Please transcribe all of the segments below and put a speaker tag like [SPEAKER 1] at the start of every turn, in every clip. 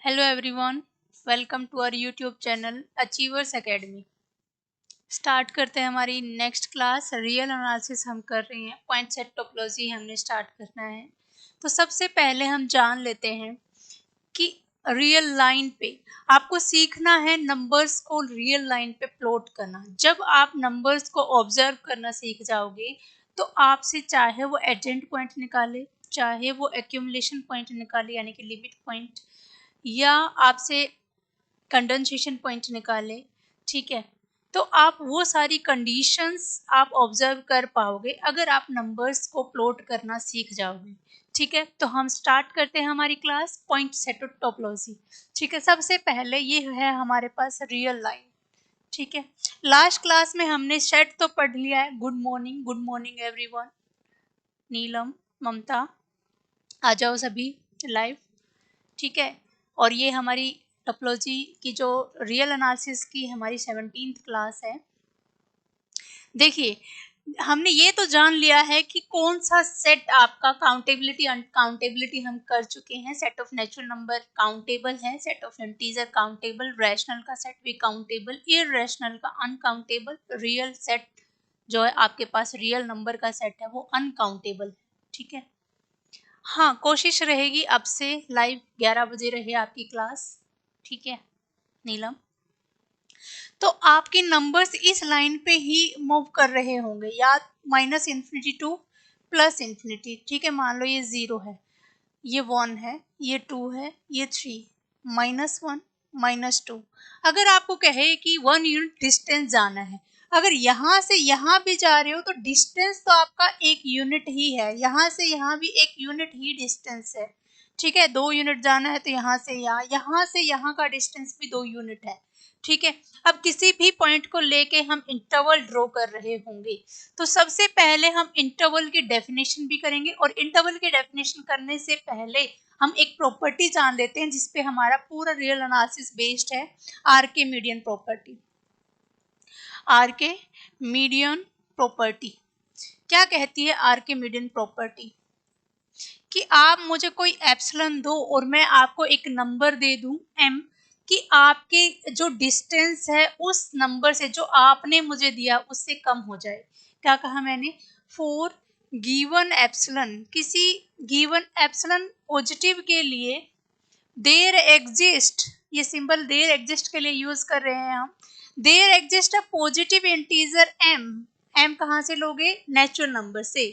[SPEAKER 1] Hello everyone, welcome to our YouTube channel Achievers Academy। Start करते हैं हमारी next class. Real analysis हम कर रहे हैं, पॉइंट सेट टोपोलॉजी हमने स्टार्ट करना है। तो सबसे पहले हम जान लेते हैं कि रियल लाइन पे आपको सीखना है नंबर्स को रियल लाइन पे प्लॉट करना। जब आप नंबर्स को ऑब्जर्व करना सीख जाओगे तो आपसे चाहे वो एडजेंट पॉइंट निकाले, चाहे वो एक्यूमुलेशन पॉइंट निकाले यानी कि लिमिट पॉइंट, या आपसे कंडेंसेशन पॉइंट निकाले, ठीक है, तो आप वो सारी कंडीशंस आप ऑब्जर्व कर पाओगे अगर आप नंबर्स को प्लॉट करना सीख जाओगे। ठीक है, तो हम स्टार्ट करते हैं हमारी क्लास पॉइंट सेट टोपोलॉजी। ठीक है, सबसे पहले ये है हमारे पास रियल लाइन। ठीक है, लास्ट क्लास में हमने सेट तो पढ़ लिया है। Good morning everyone. Neelam, Mamta, आ जाओ सभी लाइव। ठीक है, और ये हमारी टोपोलॉजी की जो रियल एनालिसिस की हमारी 17th क्लास है। देखिए, हमने ये तो जान लिया है कि कौन सा सेट आपका काउंटेबिलिटी अनकाउंटेबिलिटी हम कर चुके हैं। Set of natural number countable है, set of integer countable, rational का सेट भी काउंटेबल, इररेशनल का अनकाउंटेबल, रियल सेट जो है आपके पास रियल नंबर का सेट है वो अनकाउंटेबल। ठीक है, हाँ, कोशिश रहेगी अब से लाइव 11 बजे रहे आपकी क्लास। ठीक है नीलम, तो आपके नंबर्स इस लाइन पे ही मूव कर रहे होंगे, या minus infinity to plus infinity. ठीक है, मान लो ये 0 है, ये 1 है, ये 2 है, ये 3, -1 -2। अगर आपको कहे कि 1 यूनिट डिस्टेंस जाना है, अगर यहाँ से यहाँ भी जा रहे हो तो डिस्टेंस तो आपका 1 यूनिट ही है, यहाँ से यहाँ भी 1 यूनिट ही डिस्टेंस है। ठीक है, 2 यूनिट जाना है तो यहाँ से यहाँ का डिस्टेंस भी 2 यूनिट है। ठीक है, अब किसी भी पॉइंट को लेके हम इंटरवल ड्रॉ कर रहे होंगे तो सबसे पहले हम इंटरवल की डेफिनेशन भी करेंगे, और इंटरवल की डेफिनेशन करने से पहले हम एक प्रॉपर्टी जान लेते हैं जिसपे हमारा पूरा रियल एनालिसिस बेस्ड है, आर के मीडियन प्रॉपर्टी। आर के मीडियन प्रॉपर्टी क्या कहती है? आर के मीडियन प्रॉपर्टी कि आप मुझे कोई एप्सिलॉन दो और मैं आपको एक नंबर दे दूं m, कि आपके जो डिस्टेंस है उस नंबर से जो आपने मुझे दिया उससे कम हो जाए। क्या कहा मैंने? फॉर गिवन एप्सिलॉन, किसी गिवन एप्सिलॉन पॉजिटिव के लिए देयर एग्जिस्ट, ये सिंबल देयर एग्जिस्ट के लिए यूज कर रहे हैं हम। There exist a positive integer m, m कहाँ से लोगे? नेचुरल नंबर से।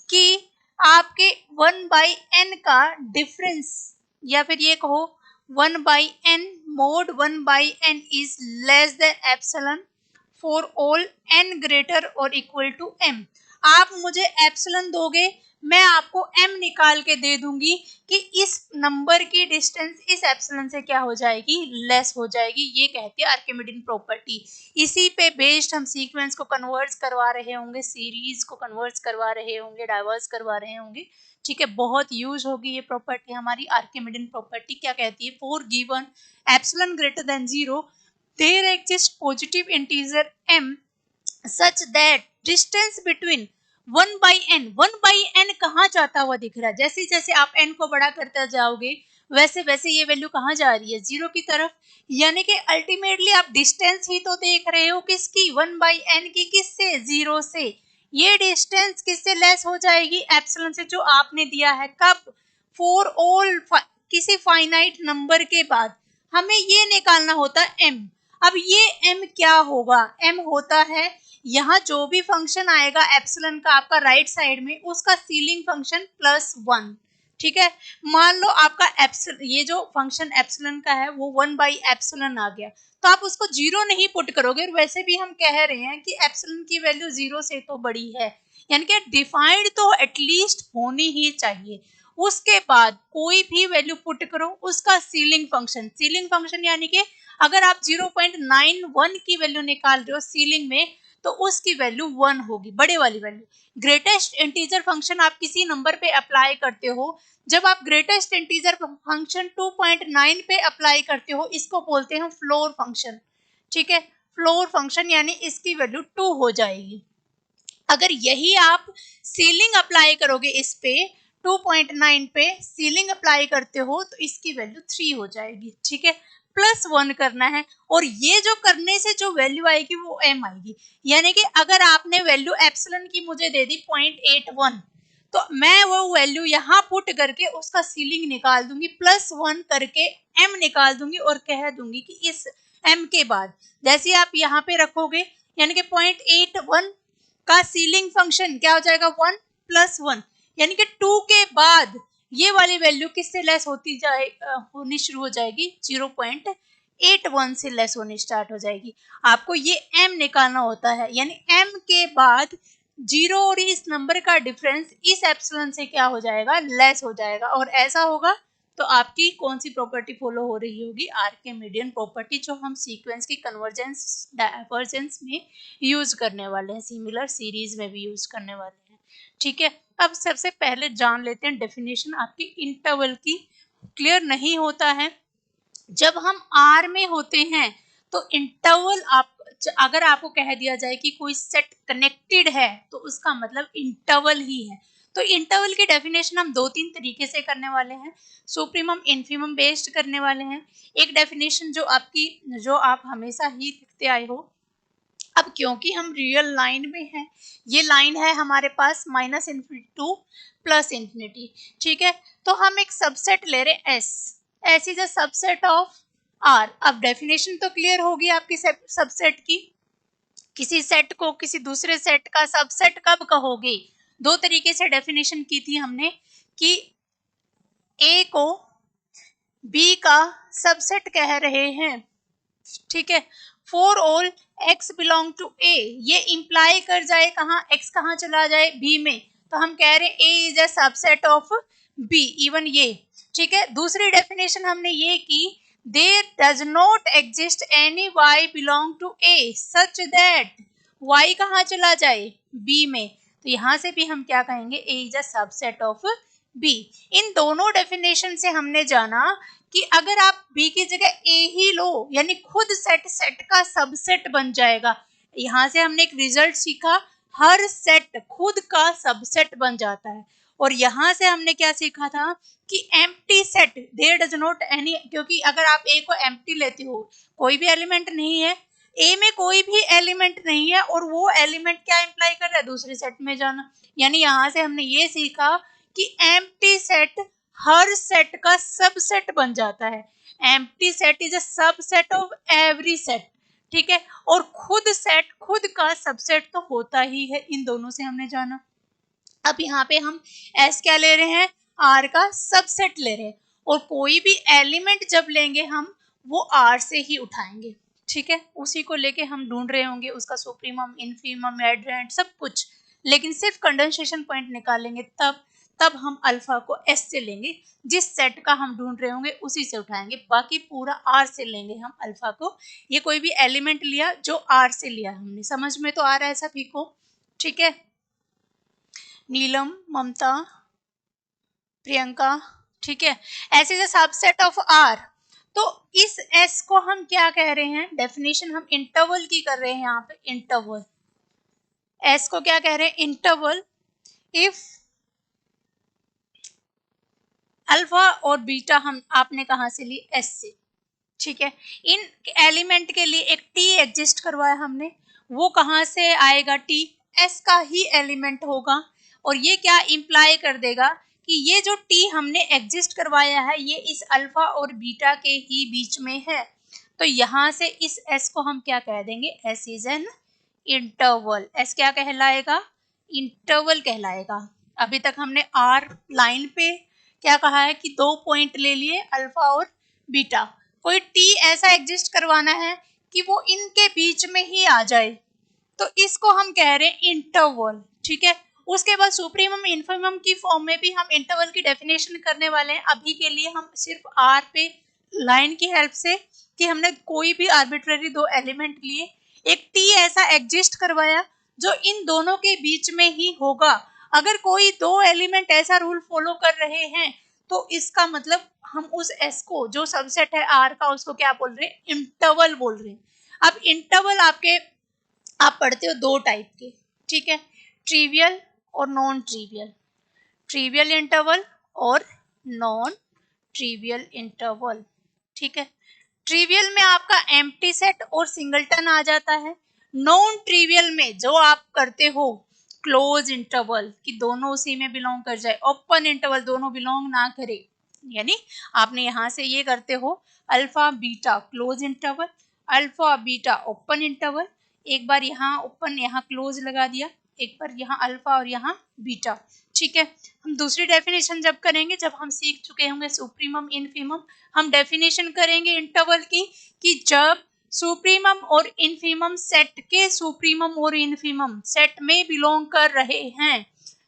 [SPEAKER 1] कि आपके 1/n का डिफरेंस, या फिर ये कहो 1/n mod 1/n is less than epsilon for all n greater और इक्वल टू m। आप मुझे एप्सिलॉन दोगे, मैं आपको m निकाल के दे दूंगी कि इस नंबर की डिस्टेंस इस एप्सिलॉन से क्या हो जाएगी? लेस हो जाएगी। ये कहती है आर्किमिडीन प्रॉपर्टी। इसी पे बेस्ड हम सीक्वेंस को कन्वर्ट करवा रहे होंगे, सीरीज को कन्वर्ट करवा रहे होंगे, डाइवर्स करवा रहे होंगे। ठीक है, बहुत यूज होगी ये प्रॉपर्टी हमारी आर्किमिडीन प्रॉपर्टी। क्या कहती है? For given epsilon greater than 0 there exist positive integer m such that distance between 1/n कहाँ जाता हुआ दिख रहा है? जैसे जैसे आप n को बड़ा करते जाओगे वैसे वैसे ये वैल्यू कहाँ जा रही है? 0 की तरफ। यानी कि अल्टीमेटली आप डिस्टेंस ही तो देख रहे हो किसकी? 1/n की। किससे? 0 से। ये डिस्टेंस किससे लेस हो जाएगी? एप्सिलॉन से, जो आपने दिया है। कब? फॉर ऑल, किसी फाइनाइट नंबर के बाद हमें ये निकालना होता है m। अब ये m क्या होगा? m होता है यहाँ जो भी फंक्शन आएगा एप्सिलॉन का आपका राइट साइड में, उसका सीलिंग फंक्शन +1। ठीक है, मान लो आपका ये जो फंक्शन एप्सिलॉन का है वो 1/एप्सिलॉन आ गया, तो आप उसको 0 नहीं पुट करोगे। और वैसे भी हम कह रहे हैं कि एप्सिलॉन की वैल्यू 0 से तो बड़ी है, यानी कि डिफाइंड तो एटलीस्ट होनी ही चाहिए। उसके बाद कोई भी वैल्यू पुट करो, उसका सीलिंग फंक्शन यानी कि अगर आप 0.91 की वैल्यू निकाल रहे हो सीलिंग में तो उसकी वैल्यू 1 होगी, बड़े वाली वैल्यू। ग्रेटेस्ट इंटीजर फंक्शन आप किसी नंबर पे अप्लाई करते हो, जब आप ग्रेटेस्ट इंटीजर फंक्शन 2.9 पे अप्लाई करते हो, इसको बोलते हैं फ्लोर फंक्शन। ठीक है, फ्लोर फंक्शन यानी इसकी वैल्यू 2 हो जाएगी। अगर यही आप सीलिंग अप्लाई करोगे इस पे 2.9 पे सीलिंग अप्लाई करते हो तो इसकी वैल्यू 3 हो जाएगी, ठीक है। +1 करना है और ये जो करने से जो वैल्यू आएगी वो m आएगी। यानी कि अगर आपने वैल्यू एप्सिलॉन की मुझे दे दी 0.81, तो मैं वो वैल्यू यहाँ पुट करके उसका सीलिंग निकाल दूंगी, +1 करके m निकाल दूंगी और कह दूंगी कि इस m के बाद जैसे आप यहाँ पे रखोगे, यानी कि 0.81 का सीलिंग फंक्शन क्या हो जाएगा 1 + 1, यानी कि 2 के बाद ये वाली वैल्यू किससे लेस होती होनी शुरू हो जाएगी, 0.81 से लेस होनी स्टार्ट हो जाएगी। आपको ये m निकालना होता है, यानी m के बाद 0 और इस नंबर का डिफरेंस इस एप्सिलॉन से क्या हो जाएगा, लेस हो जाएगा। और ऐसा होगा तो आपकी कौन सी प्रॉपर्टी फॉलो हो रही होगी, आर्किमिडियन प्रॉपर्टी, जो हम सीक्वेंस की कन्वर्जेंस डाइवर्जेंस में यूज करने वाले हैं, सिमिलर सीरीज में भी यूज करने वाले हैं, ठीक है। अब सबसे पहले जान लेते हैं डेफिनेशन आपकी इंटरवल की। क्लियर नहीं होता है, जब हम आर में होते हैं तो इंटरवल आप अगर आपको कह दिया जाए कि कोई सेट कनेक्टेड है तो उसका मतलब इंटरवल ही है। तो इंटरवल की डेफिनेशन हम 2-3 तरीके से करने वाले हैं, सुप्रीमम इन्फीमम बेस्ड करने वाले हैं। एक डेफिनेशन जो आप हमेशा ही लिखते आए हो, अब क्योंकि हम रियल लाइन में हैं, ये लाइन है हमारे पास -∞ टू +∞, ठीक है। तो हम एक सबसेट ले रहे हैं S is a subset of R। अब डेफिनेशन तो क्लियर होगी आपकी सबसेट की। किसी सेट को किसी दूसरे सेट का सबसेट कब कहोगे, दो तरीके से डेफिनेशन की थी हमने कि A को B का सबसेट कह रहे हैं, ठीक है। For all x belong to A, ये इंप्लाई कर जाए कहाँ, x कहाँ चला जाए B में, तो हम कह रहे हैं A is a subset of B, even ये, ठीक है। दूसरी डेफिनेशन हमने ये की, there does not exist any y belong to A such that y कहाँ चला जाए B में, तो यहाँ से भी हम क्या कहेंगे, A is a subset of B। इन दोनों डेफिनेशन से हमने जाना कि अगर आप B की जगह A ही लो, यानी खुद सेट का सबसेट बन जाएगा। यहाँ से हमने एक रिजल्ट सीखा, हर सेट खुद का सबसेट बन जाता है। और यहाँ से हमने क्या सीखा था कि empty set there does not any, क्योंकि अगर आप A को एम्प्टी लेते हो, कोई भी एलिमेंट नहीं है, A में कोई भी एलिमेंट नहीं है, और वो एलिमेंट क्या इंप्लाई कर रहा है, दूसरे सेट में जाना। यानी यहाँ से हमने ये सीखा कि एम्प्टी सेट हर सेट का सबसेट बन जाता है। Empty set is a subset of every set, ठीक है। और खुद का सबसेट तो होता ही है, इन दोनों से हमने जाना। अब यहाँ पे हम S क्या ले रहे हैं, R का सबसेट ले रहे हैं, और कोई भी एलिमेंट जब लेंगे हम वो R से ही उठाएंगे, ठीक है। उसी को लेके हम ढूंढ रहे होंगे उसका सुप्रीमम इन्फीमम एडजेंट सब कुछ, लेकिन सिर्फ कंडेंसेशन पॉइंट निकालेंगे तब हम अल्फा को S से लेंगे, जिस सेट का हम ढूंढ रहे होंगे उसी से उठाएंगे, बाकी पूरा R से लेंगे हम अल्फा को। ये कोई भी एलिमेंट लिया जो R से लिया हमने, समझ में तो आ रहा है सभी को, ठीक है। नीलम, ममता, प्रियंका, ठीक है। S is a subset of R। तो इस S को हम क्या कह रहे हैं, डेफिनेशन हम इंटरवल की कर रहे हैं यहाँ पे, इंटरवल। S को क्या कह रहे हैं, इंटरवल। इफ अल्फा और बीटा हम आपने कहाँ से ली, S से, ठीक है। इन एलिमेंट के लिए एक T एग्जिस्ट करवाया हमने, वो कहाँ से आएगा, T S का ही एलिमेंट होगा। और ये क्या इंप्लाई कर देगा कि ये जो T हमने एग्जिस्ट करवाया है ये इस अल्फा और बीटा के ही बीच में है। तो यहाँ से इस S को हम क्या कह देंगे, S is an interval. S क्या कहलाएगा, इंटरवल कहलाएगा। अभी तक हमने R लाइन पे क्या कहा है कि 2 पॉइंट ले लिए, अल्फा और बीटा, कोई T ऐसा एग्जिस्ट करवाना है कि वो इनके बीच में ही आ जाए, तो इसको हम कह रहे हैं इंटरवल, ठीक है। उसके बाद सुप्रीमम इन्फीमम की फॉर्म में भी हम इंटरवल की डेफिनेशन करने वाले हैं। अभी के लिए हम सिर्फ R पे लाइन की हेल्प से कि हमने कोई भी आर्बिट्ररी 2 एलिमेंट लिए, एक T ऐसा एग्जिस्ट करवाया जो इन दोनों के बीच में ही होगा। अगर कोई 2 एलिमेंट ऐसा रूल फॉलो कर रहे हैं तो इसका मतलब हम उस S को जो सबसेट है R का उसको क्या बोल रहे हैं, इंटरवल बोल रहे हैं। अब इंटरवल आप पढ़ते हो 2 टाइप के, ठीक है, ट्रिवियल और नॉन ट्रिवियल। ट्रिवियल इंटरवल और नॉन ट्रिवियल इंटरवल। ठीक है, ट्रिवियल में आपका एम्प्टी सेट और सिंगलटन आ जाता है। नॉन ट्रिवियल में जो आप करते हो क्लोज इंटरवल कि दोनों उसी में बिलोंग कर जाए, ओपन इंटरवल दोनों बिलोंग ना करे, यानी आपने यहां से ये करते हो alpha beta close interval, alpha beta open interval, एक बार यहाँ ओपन यहाँ क्लोज लगा दिया, एक बार यहाँ अल्फा और यहाँ बीटा। ठीक है, हम दूसरी डेफिनेशन जब करेंगे, जब हम सीख चुके होंगे सुप्रीमम इनफीमम, हम डेफिनेशन करेंगे इंटरवल की कि जब सुप्रीमम और इनफीमम सेट के सुप्रीमम और इनफीमम सेट में बिलोंग कर रहे हैं।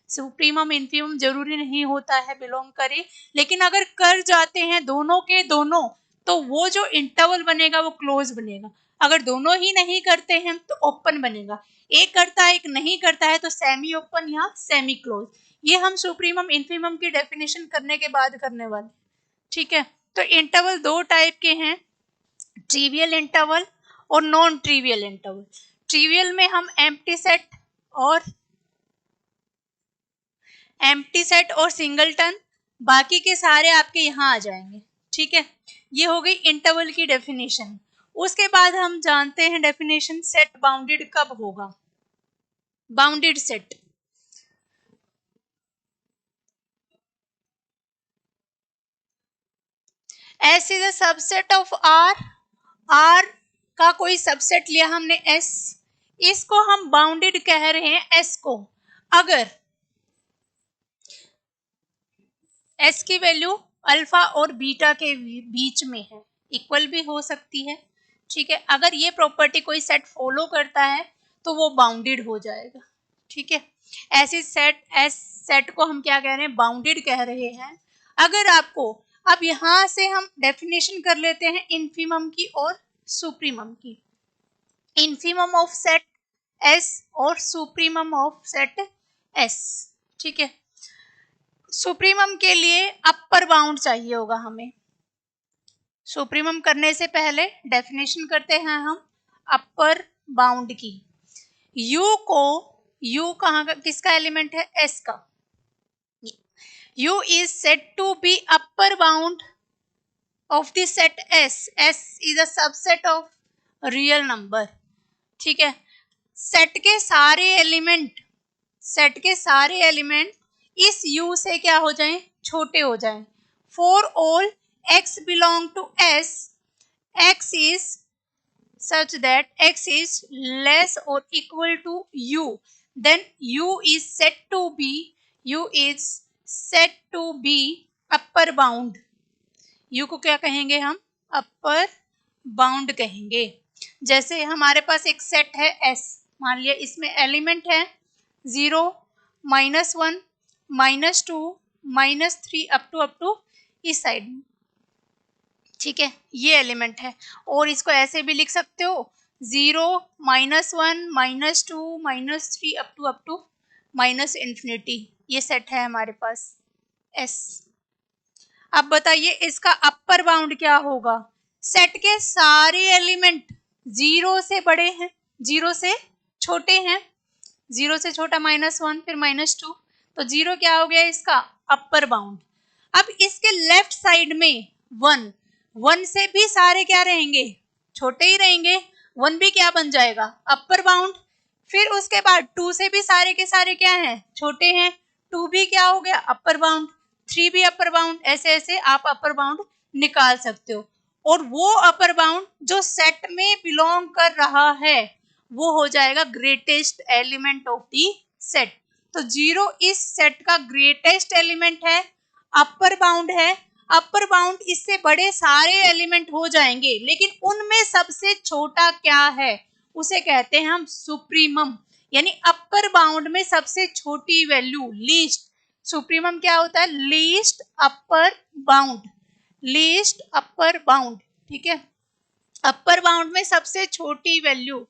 [SPEAKER 1] सुप्रीमम इनफीमम जरूरी नहीं होता है बिलोंग करे, लेकिन अगर कर जाते हैं दोनों के दोनों तो वो जो इंटरवल बनेगा वो क्लोज बनेगा। अगर दोनों ही नहीं करते हैं तो ओपन बनेगा, एक करता है एक नहीं करता है तो सेमी ओपन या सेमी क्लोज। ये हम सुप्रीमम इनफीमम की डेफिनेशन करने के बाद करने वाले। ठीक है, तो इंटरवल दो टाइप के हैं, ट्रिवियल इंटरवल और नॉन ट्रिवियल इंटरवल। ट्रिवियल में हम एम्प्टी सेट और सिंगलटन, बाकी के सारे आपके यहाँ आ जाएंगे। ठीक है, ये हो गई इंटरवल की डेफिनेशन। उसके बाद हम जानते हैं डेफिनेशन सेट बाउंडेड कब होगा। Bounded set S is a subset of R, R का कोई सबसेट लिया हमने S, इसको हम बाउंडेड कह रहे हैं S को। अगर S की वैल्यू अल्फा और बीटा के बीच में है, इक्वल भी हो सकती है। ठीक है, अगर ये प्रॉपर्टी कोई सेट फॉलो करता है तो वो बाउंडेड हो जाएगा। ठीक है, ऐसी सेट S सेट को हम क्या कह रहे हैं, बाउंडेड कह रहे हैं। अगर आपको अब यहां से हम डेफिनेशन कर लेते हैं इनफीमम की और सुप्रीमम की। इनफीमम ऑफ सेट S और सुप्रीमम ऑफ सेट S। ठीक है, सुप्रीमम के लिए अपर बाउंड चाहिए होगा हमें। सुप्रीमम करने से पहले डेफिनेशन करते हैं हम अपर बाउंड की। U को, U कहाँ का, किसका एलिमेंट है, S का। U is said to be upper bound of the set S. S is a subset of real number. ठीक है, सेट के सारे एलिमेंट इस U से क्या हो जाएं, छोटे हो जाएं। For all x belong to S, x is such that x is less or equal to U, then U is said to be upper bound। U को क्या कहेंगे हम, अपर बाउंड कहेंगे। जैसे हमारे पास एक सेट है S, मान लिया इसमें एलिमेंट है 0, -1, -2, -3 अप टू इस साइड में। ठीक है, ये एलिमेंट है, और इसको ऐसे भी लिख सकते हो 0, -1, -2, -3 अप टू -इंफिनिटी। ये सेट है हमारे पास S। अब बताइए इसका अपर बाउंड क्या होगा। सेट के सारे एलिमेंट 0 से बड़े हैं, 0 से छोटे हैं, 0 से छोटा -1 फिर -2, तो 0 क्या हो गया इसका अपर बाउंड। अब इसके लेफ्ट साइड में 1 से भी सारे क्या रहेंगे, छोटे ही रहेंगे, 1 भी क्या बन जाएगा, अपर बाउंड। फिर उसके बाद 2 से भी सारे के सारे क्या हैं, छोटे हैं, 2 भी क्या हो गया अपर बाउंड, 3 भी अपर बाउंड। ऐसे ऐसे आप अपर बाउंड निकाल सकते हो, और वो अपर बाउंड जो सेट में बिलोंग कर रहा है वो हो जाएगा greatest element of the set. तो 0 इस सेट का ग्रेटेस्ट एलिमेंट है, अपर बाउंड है। अपर बाउंड इससे बड़े सारे एलिमेंट हो जाएंगे, लेकिन उनमें सबसे छोटा क्या है उसे कहते हैं हम सुप्रीमम, यानी अपर बाउंड में सबसे छोटी वैल्यू लीस्ट। सुप्रीमम क्या होता है, least upper bound, least upper bound. ठीक है, अपर बाउंड में सबसे छोटी वैल्यू।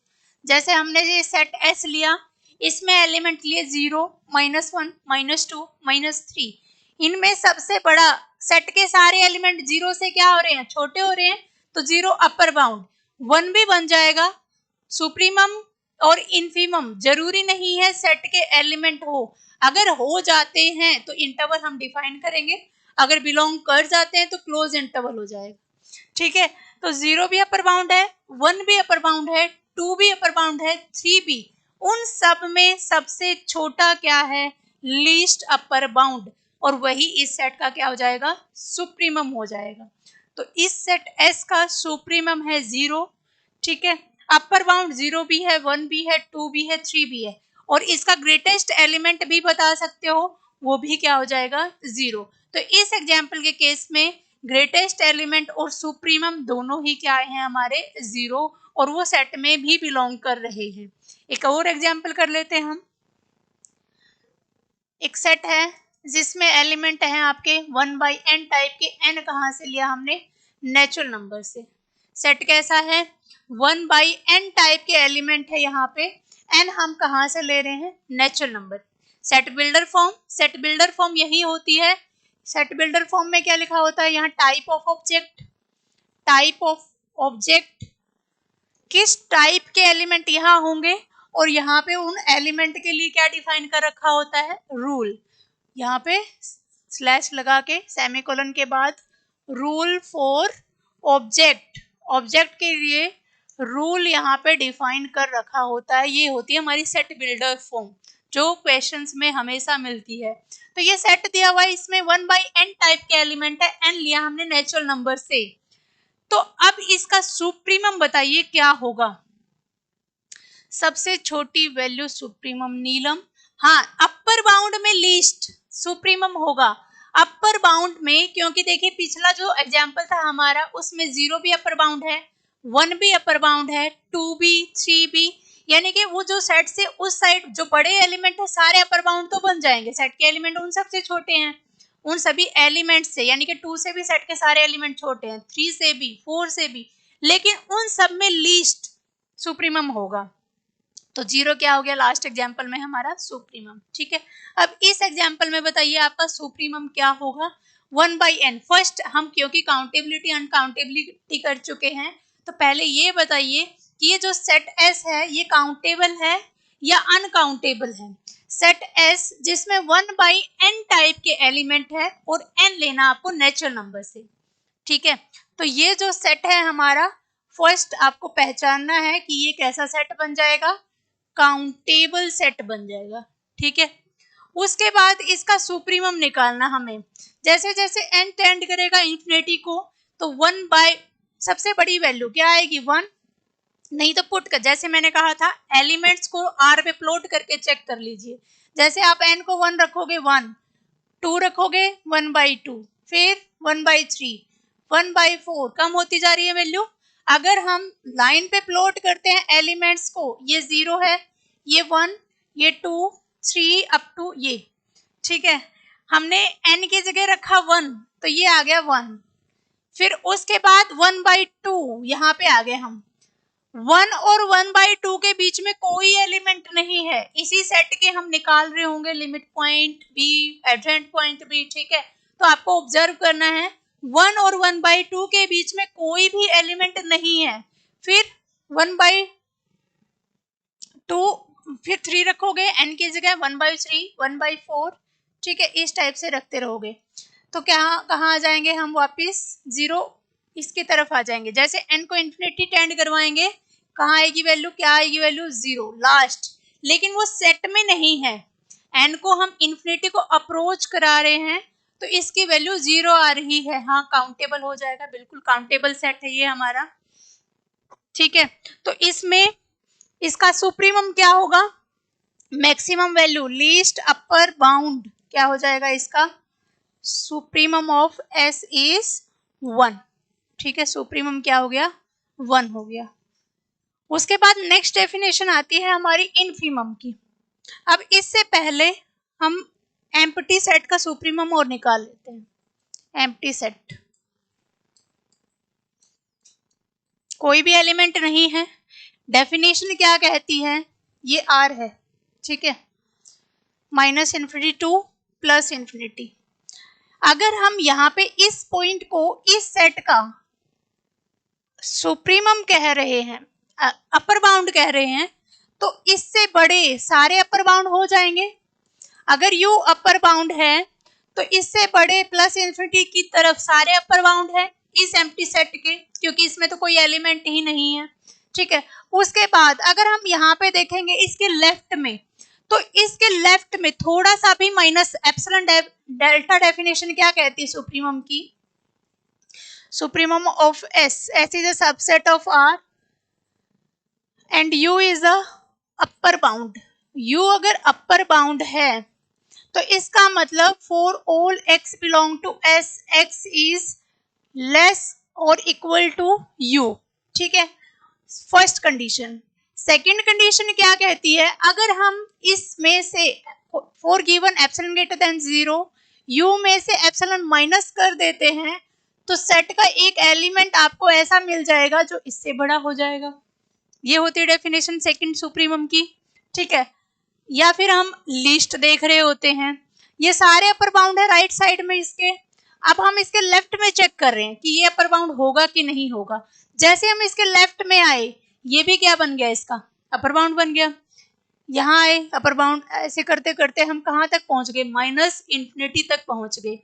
[SPEAKER 1] जैसे हमने ये सेट S लिया, इसमें एलिमेंट लिए 0, -1, -2, -3, इनमें सबसे बड़ा, सेट के सारे एलिमेंट 0 से क्या हो रहे हैं, छोटे हो रहे हैं, तो 0 अपर बाउंड, 1 भी बन जाएगा। सुप्रीमम और इनफीमम जरूरी नहीं है सेट के एलिमेंट हो, अगर हो जाते हैं तो इंटरवल हम डिफाइन करेंगे, अगर बिलोंग कर जाते हैं तो क्लोज इंटरवल हो जाएगा, ठीक है। तो 0 भी अपर बाउंड है, 1 भी अपर बाउंड है, 2 भी अपर बाउंड है, 3 भी, उन सब में सबसे छोटा क्या है, लीस्ट अपर बाउंड, और वही इस सेट का क्या हो जाएगा, सुप्रीमम हो जाएगा। तो इस सेट एस का सुप्रीमम है 0, ठीक है। अपर बाउंड 0 भी है, 1 भी है, 2 भी है, 3 भी है, और इसका ग्रेटेस्ट एलिमेंट भी बता सकते हो, वो भी क्या हो जाएगा, 0। तो इस एग्जाम्पल के केस में ग्रेटेस्ट एलिमेंट और सुप्रीमम दोनों ही क्या हैं हमारे 0, और वो सेट में भी बिलोंग कर रहे हैं। एक और एग्जाम्पल कर लेते हैं हम। एक सेट है जिसमें एलिमेंट है आपके 1/n टाइप के, n कहाँ से लिया हमने, नेचुरल नंबर से। सेट कैसा है, 1/n टाइप के एलिमेंट है यहाँ पे, n हम कहाँ से ले रहे हैं, natural number. Set builder form, set builder form यही होती है। सेट बिल्डर फॉर्म में क्या लिखा होता है, यहाँ type of object, type of object, किस टाइप के एलिमेंट यहाँ होंगे, और यहाँ पे उन एलिमेंट के लिए क्या डिफाइन कर रखा होता है, रूल। यहाँ पे स्लैश लगा के सेमीकोलन के बाद रूल फॉर ऑब्जेक्ट, ऑब्जेक्ट के लिए रूल यहाँ पे डिफाइन कर रखा होता है। ये होती है हमारी सेट बिल्डर फॉर्म, जो क्वेश्चंस में हमेशा मिलती है। तो ये सेट दिया हुआ है, इसमें 1/n टाइप के एलिमेंट है, n लिया हमने नेचुरल नंबर से। तो अब इसका सुप्रीमम बताइए क्या होगा, सबसे छोटी वैल्यू सुप्रीमम नीलम, हाँ अपर बाउंड में लीस्ट सुप्रीमम होगा, अपर बाउंड में, क्योंकि देखिए पिछला जो एग्जांपल था हमारा उसमें 0 भी अपर बाउंड है, 1 भी अपर बाउंड है, 2 भी, 3 भी, यानी कि वो जो सेट से उस साइड जो बड़े एलिमेंट है सारे अपर बाउंड तो बन जाएंगे, सेट के एलिमेंट उन सबसे छोटे हैं, उन सभी एलिमेंट से, यानी कि 2 से भी सेट के सारे एलिमेंट छोटे हैं, 3 से भी, 4 से भी, लेकिन उन सब में लीस्ट सुप्रीमम होगा। तो 0 क्या हो गया लास्ट एग्जाम्पल में हमारा सुप्रीमम, ठीक है। अब इस एग्जाम्पल में बताइए आपका सुप्रीमम क्या होगा, 1/n। फर्स्ट हम क्योंकि काउंटेबिलिटी अनकाउंटेबिलिटी कर चुके हैं, तो पहले ये बताइए कि ये जो सेट एस है ये काउंटेबल है या अनकाउंटेबल है। सेट एस जिसमें 1/n टाइप के एलिमेंट है और n लेना आपको नेचुरल नंबर से, ठीक है। तो ये जो सेट है हमारा, फर्स्ट आपको पहचानना है कि ये कैसा सेट बन जाएगा, काउंटेबल सेट बन जाएगा, ठीक है। उसके बाद इसका सुप्रीमम निकालना हमें, जैसे जैसे n टेंड करेगा इंफिनिटी को, तो 1 बाय सबसे बड़ी वैल्यू क्या आएगी, 1, नहीं तो पुट कर, जैसे मैंने कहा था एलिमेंट्स को r पे प्लॉट करके चेक कर लीजिए, जैसे आप n को 1 रखोगे 1, 2 रखोगे 1/2, फिर 1/3, 1/4, कम होती जा रही है वैल्यू। अगर हम लाइन पे प्लॉट करते हैं एलिमेंट्स को, ये 0 है, ये 1, ये 2, 3 अप टू ये, ठीक है। हमने n की जगह रखा 1, तो ये आ गया 1, फिर उसके बाद 1/2 यहाँ पे आ गए हम, 1 और 1/2 के बीच में कोई एलिमेंट नहीं है, इसी सेट के हम निकाल रहे होंगे limit point B, adjacent point B, ठीक है। तो आपको ऑब्जर्व करना है 1 और 1/2 के बीच में कोई भी एलिमेंट नहीं है, फिर 1/2, फिर 3 रखोगे n की जगह 1/3, 1/4, ठीक है, इस टाइप से रखते रहोगे। तो क्या कहाँ आ जाएंगे हम वापिस, 0 इसकी तरफ आ जाएंगे। जैसे n को इन्फिनिटी टेंड करवाएंगे, कहाँ आएगी वैल्यू, क्या आएगी वैल्यू, 0 लास्ट, लेकिन वो सेट में नहीं है, n को हम इन्फिनिटी को अप्रोच करा रहे हैं, तो इसकी वैल्यू 0 आ रही है, हाँ काउंटेबल हो जाएगा, बिल्कुल काउंटेबल सेट है ये हमारा, ठीक है। तो इसमें इसका सुप्रीमम क्या होगा, maximum value, least upper bound क्या हो जाएगा इसका, सुप्रीमम ऑफ एस इज 1, ठीक है। सुप्रीमम क्या हो गया, 1 हो गया। उसके बाद नेक्स्ट डेफिनेशन आती है हमारी इनफीमम की। अब इससे पहले हम एम्प्टी सेट का सुप्रीमम और निकाल लेते हैं। एम्प्टी सेट, कोई भी एलिमेंट नहीं है, डेफिनेशन क्या कहती है, ये R है, ठीक है, -∞ टू +∞। अगर हम यहाँ पे इस पॉइंट को इस सेट का सुप्रीमम कह रहे हैं, अपर बाउंड कह रहे हैं, तो इससे बड़े सारे अपर बाउंड हो जाएंगे। अगर u अपर बाउंड है तो इससे बड़े प्लस इन्फिनिटी की तरफ सारे अपर बाउंड है इस एम्प्टी सेट के, क्योंकि इसमें तो कोई एलिमेंट ही नहीं है। ठीक है, उसके बाद अगर हम यहाँ पे देखेंगे इसके लेफ्ट में, तो इसके लेफ्ट में थोड़ा सा भी माइनस एप्सिलॉन डेल्टा डेफिनेशन क्या कहती है सुप्रीमम की? Supremum of S is a subset of R and U is a upper bound. U अगर अपर बाउंड है तो इसका मतलब for all x belong to S, x is less और इक्वल टू U। ठीक है, फर्स्ट कंडीशन। सेकंड कंडीशन क्या कहती है? अगर हम इसमें से for given epsilon greater than 0 U में से एप्सिलॉन माइनस कर देते हैं तो सेट का एक एलिमेंट आपको ऐसा मिल जाएगा जो इससे बड़ा हो जाएगा। ये होती है डेफिनेशन सेकंड सुप्रीमम की। ठीक है, या फिर हम लिस्ट देख रहे होते हैं, ये सारे अपर बाउंड है राइट साइड में इसके। अब हम इसके लेफ्ट में चेक कर रहे हैं कि ये अपर बाउंड होगा कि नहीं होगा। जैसे हम इसके लेफ्ट में आए, ये भी क्या बन गया? इसका अपर बाउंड बन गया। यहाँ आए अपर बाउंड, ऐसे करते करते हम कहाँ तक पहुंच गए? माइनस इन्फिनिटी तक पहुंच गए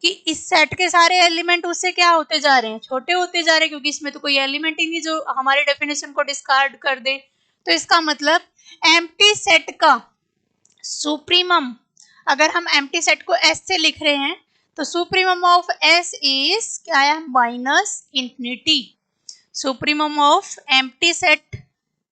[SPEAKER 1] कि इस सेट के सारे एलिमेंट उससे क्या होते जा रहे हैं? छोटे होते जा रहे हैं, क्योंकि इसमें तो कोई एलिमेंट ही नहीं जो हमारे डेफिनेशन को डिस्कार्ड कर दे। तो इसका मतलब एम्प्टी सेट का सुप्रीमम, अगर हम एम्प्टी सेट को S से लिख रहे हैं तो सुप्रीमम ऑफ S इज क्या है? Minus infinity. Supremum of empty set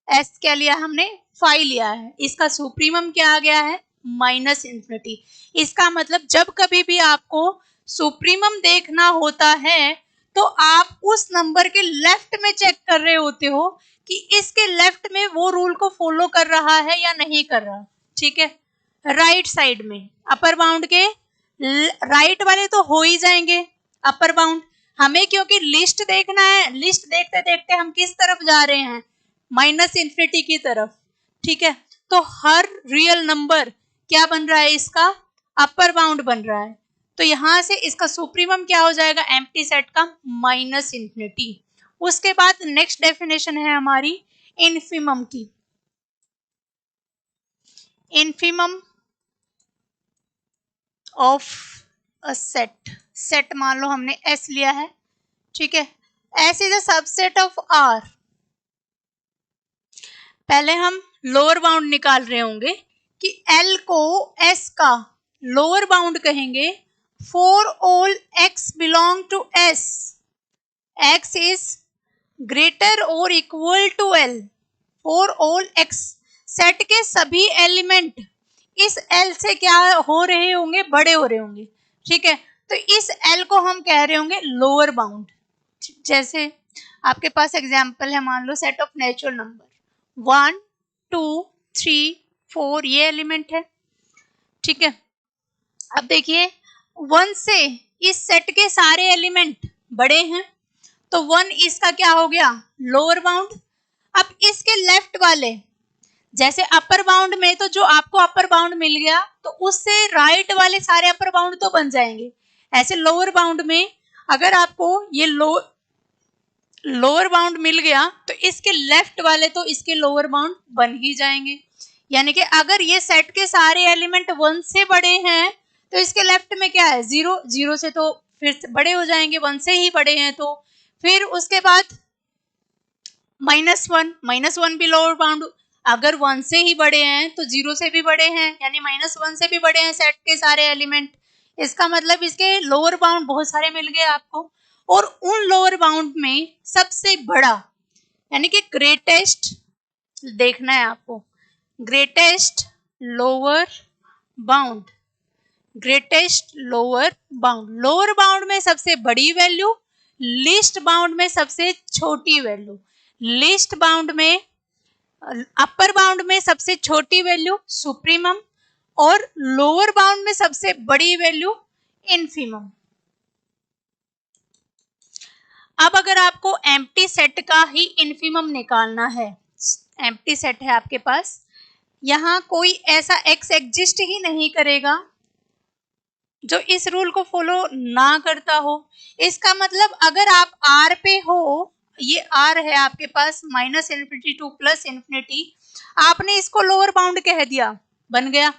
[SPEAKER 1] S क्या लिया हमने? 5 लिया है। इसका सुप्रीमम क्या आ गया है? Minus infinity. इसका मतलब जब कभी भी आपको सुप्रीमम देखना होता है तो आप उस नंबर के लेफ्ट में चेक कर रहे होते हो कि इसके लेफ्ट में वो रूल को फॉलो कर रहा है या नहीं कर रहा। ठीक है, राइट साइड में अपर बाउंड के राइट वाले तो हो ही जाएंगे अपर बाउंड। हमें क्योंकि लिस्ट देखना है, लिस्ट देखते देखते हम किस तरफ जा रहे हैं? माइनस इन्फिनिटी की तरफ। ठीक है, तो हर रियल नंबर क्या बन रहा है? इसका अपर बाउंड बन रहा है। तो यहां से इसका सुप्रीमम क्या हो जाएगा? एम्प्टी सेट का माइनस इन्फिनिटी। उसके बाद नेक्स्ट डेफिनेशन है हमारी इन्फीमम की। Infimum of a set, set मान लो हमने S लिया है। ठीक है, S is a subset of R। पहले हम लोअर बाउंड निकाल रहे होंगे कि L को S का लोअर बाउंड कहेंगे for all x belong to S, x is greater और equal to L for all x। Set के सभी एलिमेंट इस L से क्या हो रहे होंगे? बड़े हो रहे होंगे। ठीक है, तो इस L को हम कह रहे होंगे लोअर बाउंड। जैसे आपके पास एग्जाम्पल है, मान लो सेट ऑफ नेचुरल नंबर 1 2 3 4 ये एलिमेंट है। ठीक है, अब देखिए 1 से इस सेट के सारे एलिमेंट बड़े हैं तो 1 इसका क्या हो गया? Lower bound. अब इसके लेफ्ट वाले, जैसे अपर बाउंड में तो जो आपको अपर बाउंड मिल गया तो उससे राइट वाले सारे अपर बाउंड तो बन जाएंगे। ऐसे लोअर बाउंड में अगर आपको ये लोअर बाउंड मिल गया तो इसके लेफ्ट वाले तो इसके लोअर बाउंड बन ही जाएंगे। यानी कि अगर ये सेट के सारे एलिमेंट 1 से बड़े हैं तो इसके लेफ्ट में क्या है? 0, 0 से तो फिर बड़े हो जाएंगे, 1 से ही बड़े हैं तो। फिर उसके बाद -1, -1 भी लोअर बाउंड। अगर 1 से ही बड़े हैं तो 0 से भी बड़े हैं, यानी -1 से भी बड़े हैं सेट के सारे एलिमेंट। इसका मतलब इसके लोअर बाउंड बहुत सारे मिल गए आपको। और उन लोअर बाउंड में सबसे बड़ा यानी कि ग्रेटेस्ट देखना है आपको, greatest lower bound, greatest lower bound. Lower bound में सबसे बड़ी वैल्यू, लीस्ट बाउंड में सबसे छोटी वैल्यू। लीस्ट बाउंड में, अपर बाउंड में सबसे छोटी वैल्यू सुप्रीमम और लोअर बाउंड में सबसे बड़ी वैल्यू इन्फीमम। अब अगर आपको एम्प्टी सेट का ही इन्फीमम निकालना है, एम्प्टी सेट है आपके पास, यहाँ कोई ऐसा x एग्जिस्ट ही नहीं करेगा जो इस रूल को फॉलो ना करता हो। इसका मतलब अगर आप R पे हो, ये R है आपके पास -इन्फिनिटी टू +इन्फिनिटी, आपने इसको लोअर बाउंड कह दिया, बन गया।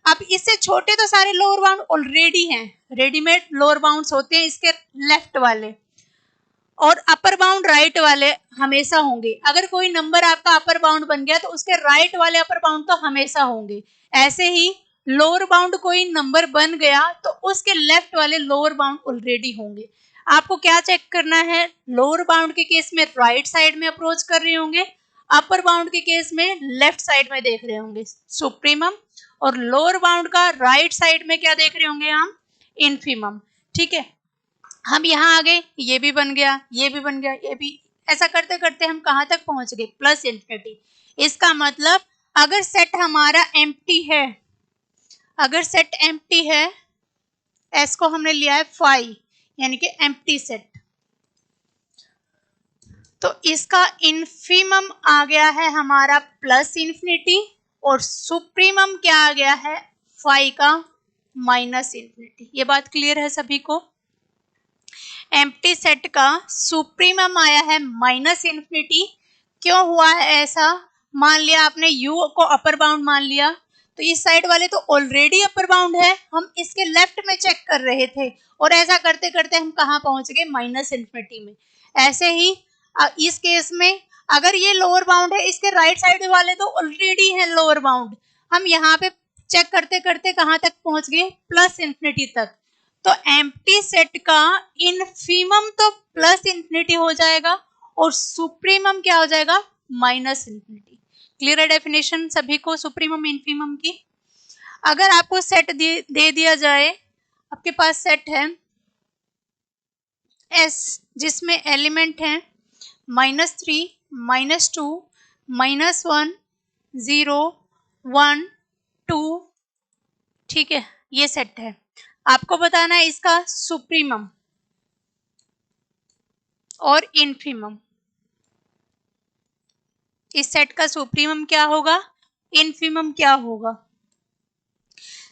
[SPEAKER 1] अब इससे छोटे तो सारे लोअर बाउंड ऑलरेडी हैं, रेडीमेड लोअर बाउंड्स होते हैं इसके लेफ्ट वाले, और अपर बाउंड राइट वाले हमेशा होंगे। अगर कोई नंबर आपका अपर बाउंड बन गया तो उसके राइट वाले अपर बाउंड तो हमेशा होंगे। ऐसे ही लोअर बाउंड कोई नंबर बन गया तो उसके लेफ्ट वाले लोअर बाउंड ऑलरेडी होंगे। आपको क्या चेक करना है, लोअर बाउंड के केस में राइट साइड में अप्रोच कर रहे होंगे, अपर बाउंड के केस में लेफ्ट साइड में देख रहे होंगे सुप्रीमम, और लोअर बाउंड का राइट साइड में क्या देख रहे होंगे हम, इनफीमम। ठीक है, हम यहाँ आ गए, ये भी बन गया, ये भी बन गया, ये भी, ऐसा करते करते हम कहाँ तक पहुंच गए, प्लस इंफिनिटी। इसका मतलब अगर सेट हमारा एम्प्टी है, अगर सेट एम्प्टी है, एस को हमने लिया है 5 यानी कि एम्प्टी सेट, तो इसका इनफीमम आ गया है हमारा प्लस इंफिनिटी, और सुप्रीमम क्या आ गया है 5 का माइनस इंफिनिटी। ये बात क्लियर है सभी को? एम्प्टी सेट का सुप्रीमम आया है माइनस इंफिनिटी। क्यों हुआ है ऐसा? मान लिया आपने u को अपर बाउंड मान लिया, तो इस साइड वाले तो ऑलरेडी अपर बाउंड है, हम इसके लेफ्ट में चेक कर रहे थे, और ऐसा करते करते हम कहाँ पहुंच गए, माइनस इंफिनिटी में। ऐसे ही इस केस में अगर ये लोअर बाउंड है, इसके राइट साइड वाले तो ऑलरेडी है लोअर बाउंड, हम यहाँ पे चेक करते करते कहाँ तक पहुंच गए, प्लस इंफिनिटी तक। तो एम्प्टी सेट का इनफीमम तो प्लस इंफिनिटी हो जाएगा और सुप्रीमम क्या हो जाएगा, माइनस इंफिनिटी। क्लियर है डेफिनेशन सभी को सुप्रीमम इनफीमम की? अगर आपको सेट दे दिया जाए, आपके पास सेट है S जिसमें एलिमेंट है -3, -2, -1, 0, 1, 2, ठीक है, ये सेट है। आपको बताना है इसका सुप्रीमम और इनफीमम। इस सेट का सुप्रीमम क्या होगा, इनफीमम क्या होगा?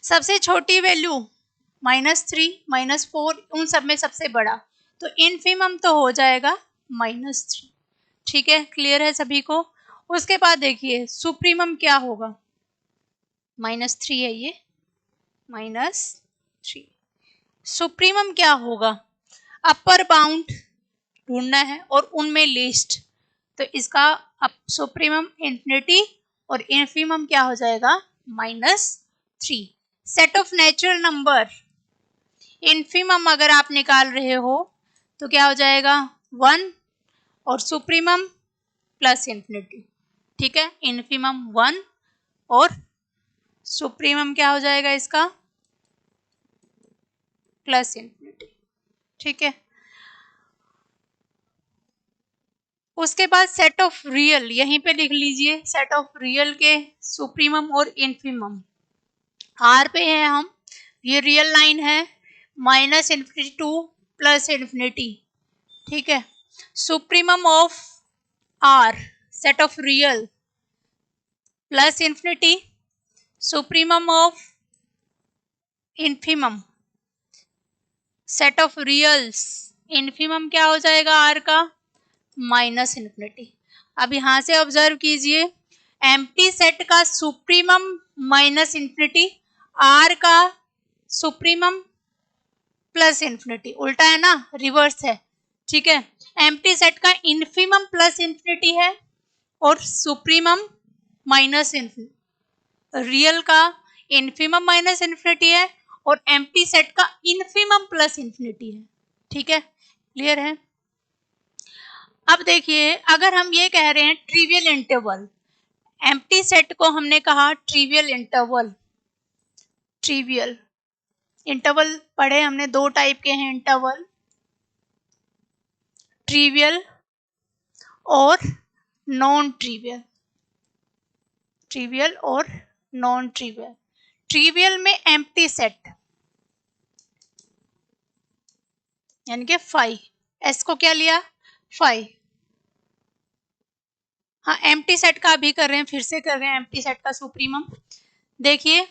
[SPEAKER 1] सबसे छोटी वैल्यू -3, -4, उन सब में सबसे बड़ा, तो इनफीमम तो हो जाएगा -3। ठीक है, क्लियर है सभी को? उसके बाद देखिए सुप्रीमम क्या होगा, -3 है ये, -3। सुप्रीमम क्या होगा, अपर बाउंड ढूंढना है और उनमें लिस्ट, तो इसका सुप्रीमम इंफिनिटी और इनफीमम क्या हो जाएगा, -3। Set of natural number, infimum अगर आप निकाल रहे हो तो क्या हो जाएगा 1 और सुप्रीमम प्लस इंफिनिटी। ठीक है, इनफीमम 1 और सुप्रीमम क्या हो जाएगा इसका, प्लस इंफिनिटी। ठीक है, उसके बाद सेट ऑफ रियल, यहीं पे लिख लीजिए, सेट ऑफ रियल के सुप्रीमम और इनफीमम। आर पे है हम, ये रियल लाइन है, -इंफिनिटी टू प्लस इंफिनिटी। ठीक है, supremum of R, set of real plus infinity, supremum of infimum, set of reals, infimum क्या हो जाएगा आर का, -इंफिनिटी। अब यहां से ऑब्जर्व कीजिए, एम्प्टी सेट का सुप्रीमम -इंफिनिटी, आर का सुप्रीमम प्लस इंफिनिटी, उल्टा है ना, रिवर्स है। ठीक है, एम्प्टी सेट का इनफीमम प्लस इंफिनिटी है और सुप्रीमम माइनस इंफिनिटी, रियल का इनफीमम माइनस इंफिनिटी है और एम्प्टी सेट का इनफीमम प्लस इंफिनिटी है। ठीक है, क्लियर है? अब देखिए, अगर हम ये कह रहे हैं ट्रिवियल इंटरवल, एम्प्टी सेट को हमने कहा ट्रिवियल इंटरवल, ट्रिवियल इंटरवल पढ़े हमने, दो टाइप के हैं इंटरवल, ट्रिवियल और नॉन ट्रिवियल, ट्रिवियल और नॉन ट्रिवियल। ट्रिवियल में एम्प्टी सेट यानी कि 5, एस को क्या लिया 5। हाँ, एम्प्टी सेट का अभी कर रहे हैं, फिर से कर रहे हैं एम्प्टी सेट का सुप्रीमम। देखिए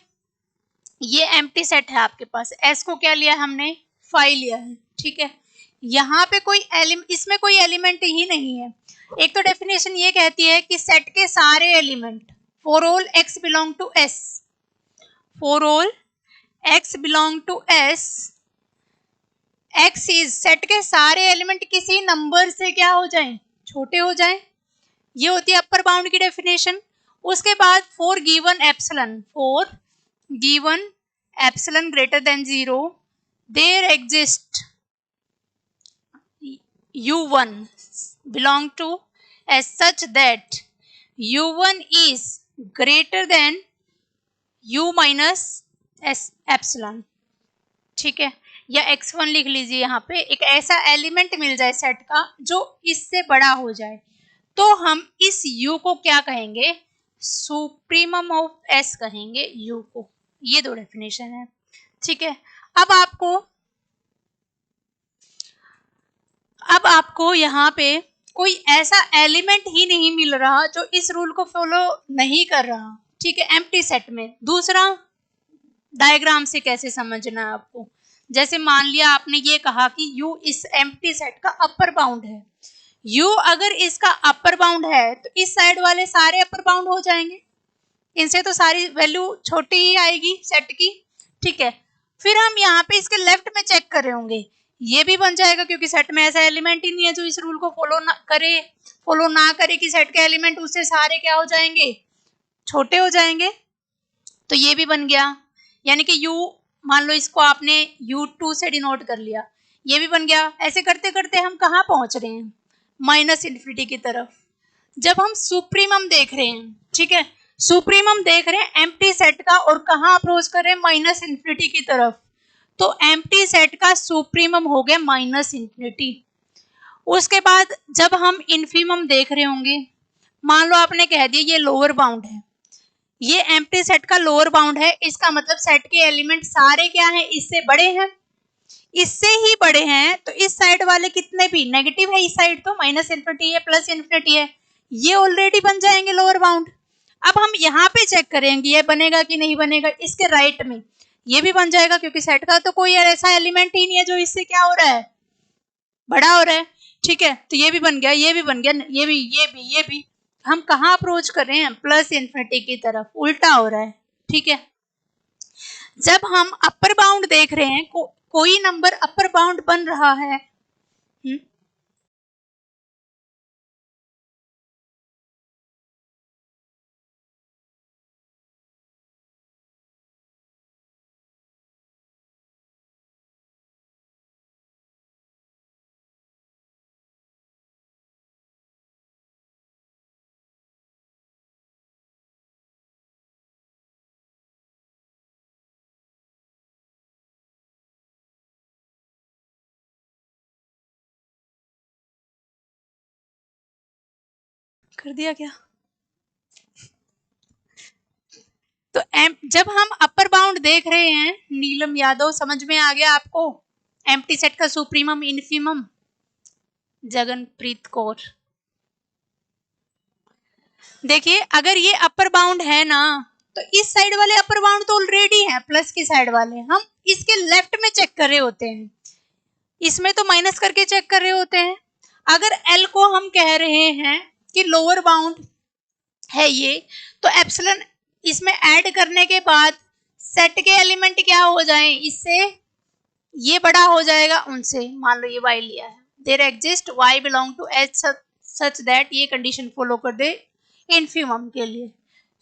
[SPEAKER 1] ये एम्प्टी सेट है आपके पास, एस को क्या लिया हमने 5 लिया है। ठीक है, यहाँ पे कोई इसमें कोई एलिमेंट ही नहीं है। एक तो डेफिनेशन ये कहती है कि सेट के सारे element for all x belong to s, for all x belong to s, x is set के सारे एलिमेंट किसी नंबर से क्या हो जाएं, छोटे हो जाएं। ये होती है अपर बाउंड की डेफिनेशन। उसके बाद for given epsilon greater than 0 there exist u1 belong to as such that u1 is greater than u minus s epsilon. ठीक है, या x1 लिख लीजिए। यहाँ पे एक ऐसा एलिमेंट मिल जाए सेट का जो इससे बड़ा हो जाए, तो हम इस u को क्या कहेंगे, सुप्रीमम ऑफ s कहेंगे u को। ये दो डेफिनेशन है। ठीक है, अब आपको यहाँ पे कोई ऐसा एलिमेंट ही नहीं मिल रहा जो इस रूल को फॉलो नहीं कर रहा। ठीक है, एम्प्टी सेट में। दूसरा, डायग्राम से कैसे समझना है आपको। जैसे मान लिया आपने ये कहा कि u इस एम्प्टी सेट का अपर बाउंड है। u अगर इसका अपर बाउंड है तो इस साइड वाले सारे अपर बाउंड हो जाएंगे, इनसे तो सारी वैल्यू छोटी ही आएगी सेट की। ठीक है, फिर हम यहाँ पे इसके लेफ्ट में चेक कर रहे होंगे, ये भी बन जाएगा क्योंकि सेट में ऐसा एलिमेंट ही नहीं है जो इस रूल को फॉलो ना करे कि सेट के एलिमेंट उससे सारे क्या हो जाएंगे, छोटे हो जाएंगे। तो ये भी बन गया, यानी कि u मान लो इसको आपने u2 से डिनोट कर लिया, ये भी बन गया। ऐसे करते करते हम कहाँ पहुंच रहे हैं, माइनस इन्फिनिटी की तरफ। जब हम सुप्रीमम देख रहे हैं, ठीक है, सुप्रीमम देख रहे हैं एम्प्टी सेट का, और कहाँ अप्रोच कर रहे हैं, माइनस इन्फिनिटी की तरफ। तो एम्प्टी सेट का सुप्रीमम हो गया माइनस इन्फिनिटी। उसके बाद जब हम इन्फीमम देख रहे होंगे, मान लो आपने कह दिया ये लोअर बाउंड है, ये एम्प्टी सेट का लोअर बाउंड है, इसका मतलब सेट के एलिमेंट सारे क्या हैं, इससे बड़े हैं, इससे ही बड़े हैं। तो इस साइड वाले कितने भी नेगेटिव है, इस साइड तो माइनस इन्फिनिटी है, प्लस इन्फिनिटी है, ये ऑलरेडी बन जाएंगे लोअर बाउंड। अब हम यहाँ पे चेक करेंगे ये बनेगा कि नहीं बनेगा। इसके राइट में ये भी बन जाएगा क्योंकि सेट का तो कोई ऐसा एलिमेंट ही नहीं है जो इससे क्या हो रहा है, बड़ा हो रहा है। ठीक है, तो ये भी बन गया, ये भी बन गया, ये भी। हम कहाँ अप्रोच कर रहे हैं, प्लस इन्फिनिटी की तरफ, उल्टा हो रहा है। ठीक है, जब हम अपर बाउंड देख रहे हैं, कोई नंबर अपर बाउंड बन रहा है, कर दिया क्या। तो जब हम अपर बाउंड देख रहे हैं, नीलम यादव समझ में आ गया आपको, एम्प्टी सेट का सुप्रीमम इन्फीमम, जगनप्रीत कौर। देखिए अगर ये अपर बाउंड है ना, तो इस साइड वाले अपर बाउंड तो ऑलरेडी है, प्लस की साइड वाले हम इसके लेफ्ट में चेक कर रहे होते हैं, इसमें तो माइनस करके चेक कर रहे होते हैं। अगर L को हम कह रहे हैं कि लोअर बाउंड है ये, तो एप्सिलॉन इसमें ऐड करने के बाद सेट के एलिमेंट क्या हो जाएं, इससे ये बड़ा हो जाएगा उनसे। मान लो ये y लिया है, there exist y belong to h such that, ये कंडीशन फॉलो कर दे इन्फीमम के लिए।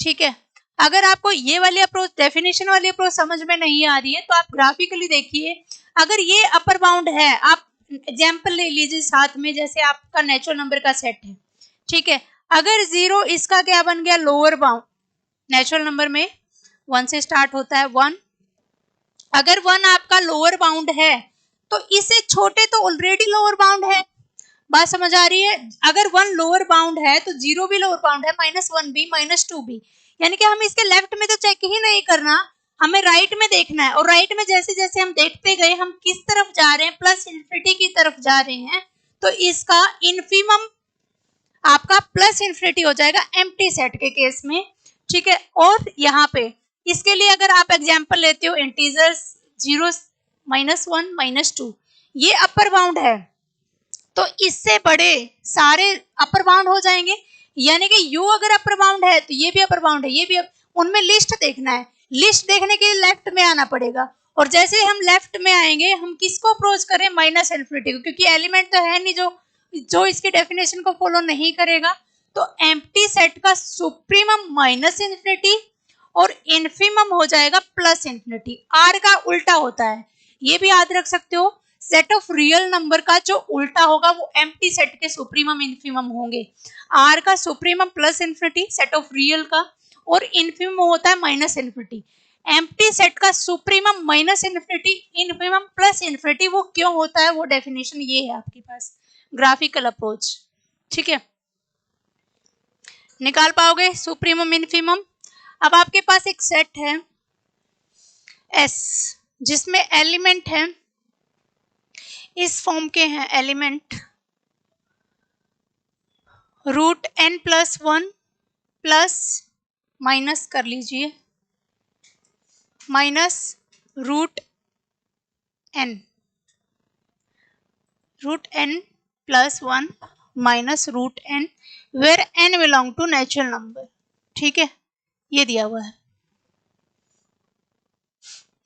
[SPEAKER 1] ठीक है, अगर आपको ये वाली अप्रोच, डेफिनेशन वाली अप्रोच समझ में नहीं आ रही है, तो आप ग्राफिकली देखिए। अगर ये अपर बाउंड है, आप एग्जाम्पल ले लीजिए साथ में, जैसे आपका नेचुरल नंबर का सेट है। ठीक है, अगर 0 इसका क्या बन गया, लोअर बाउंड। नेचुरल नंबर में 1 से स्टार्ट होता है, 1। अगर 1 आपका लोअर बाउंड है, तो इससे छोटे तो ऑलरेडी लोअर बाउंड है। बात समझ आ रही है। अगर 1 लोअर बाउंड है तो 0 भी लोअर बाउंड है, -1 भी, -2 भी। यानी कि हम इसके लेफ्ट में तो चेक ही नहीं करना, हमें राइट में देखना है। और राइट में जैसे जैसे हम देखते गए, हम किस तरफ जा रहे हैं, प्लस इन्फिनिटी की तरफ जा रहे हैं, तो इसका इन्फीमम आपका प्लस इन्फिनिटी हो जाएगा एम्प्टी सेट के केस में। ठीक है, और यहाँ पे इसके लिए अगर आप एग्जाम्पल लेते हो इंटीजर्स 0, -1, -2, ये अपर बाउंड है, तो इससे बड़े सारे अपर बाउंड हो जाएंगे। यानी कि u अगर अपर बाउंड है तो ये भी अपर बाउंड है, ये भी उनमें लिस्ट देखना है। लिस्ट देखने के लिए लेफ्ट में आना पड़ेगा, और जैसे हम लेफ्ट में आएंगे हम किसको अप्रोच करें, माइनस इन्फिनिटी को, क्योंकि एलिमेंट तो है नहीं जो इसकी डेफिनेशन को फॉलो नहीं करेगा। तो एम्प्टी सेट का सुप्रीमम माइनस इन्फिनिटी और इन्फिमम हो जाएगा प्लस इन्फिनिटी। आर का उल्टा होता है, ये भी याद रख सकते हो। सेट ऑफ रियल नंबर का जो उल्टा होगा वो एम्प्टी सेट के सुप्रीमम इन्फिमम होंगे। आर का supremum plus infinity set of real का, और इन्फिमम होता है माइनस इन्फिनिटी। एम्प्टी सेट का supremum minus infinity, infimum plus infinity. वो क्यों होता है, वो डेफिनेशन ये है आपके पास, ग्राफिकल अप्रोच। ठीक है, निकाल पाओगे सुप्रीमम इन्फिमम। अब आपके पास एक सेट है एस, जिसमें एलिमेंट है इस फॉर्म के हैं, element root n plus 1 plus minus कर लीजिए minus root n plus 1 minus root n, where n belong to natural number. ठीक है, ये दिया हुआ है,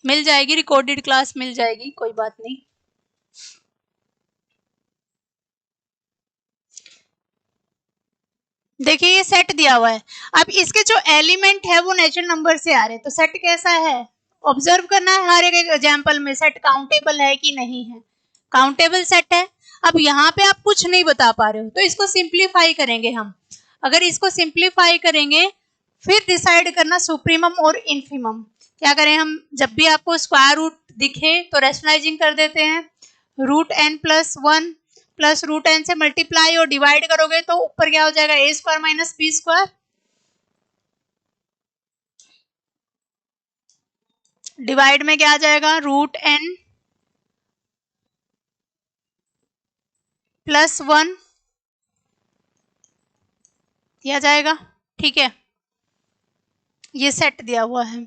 [SPEAKER 1] मिल जाएगी, रिकॉर्डेड क्लास मिल जाएगी, कोई बात नहीं। देखिए ये सेट दिया हुआ है, अब इसके जो एलिमेंट है वो नेचुरल नंबर से आ रहे हैं, तो सेट कैसा है ऑब्जर्व करना है हर एक एग्जांपल में, सेट काउंटेबल है कि नहीं है। काउंटेबल सेट है। अब यहाँ पे आप कुछ नहीं बता पा रहे हो तो इसको सिंप्लीफाई करेंगे हम। अगर इसको सिंप्लीफाई करेंगे फिर डिसाइड करना सुप्रीमम और इन्फिमम। क्या करें हम, जब भी आपको स्क्वायर रूट दिखे तो रैशनलाइजिंग कर देते हैं, root n plus 1 plus root n से मल्टीप्लाई और डिवाइड करोगे तो ऊपर क्या हो जाएगा, a square minus b square. Divide में क्या आ जाएगा, रूट n प्लस 1 दिया जाएगा। ठीक है, ये सेट दिया हुआ है।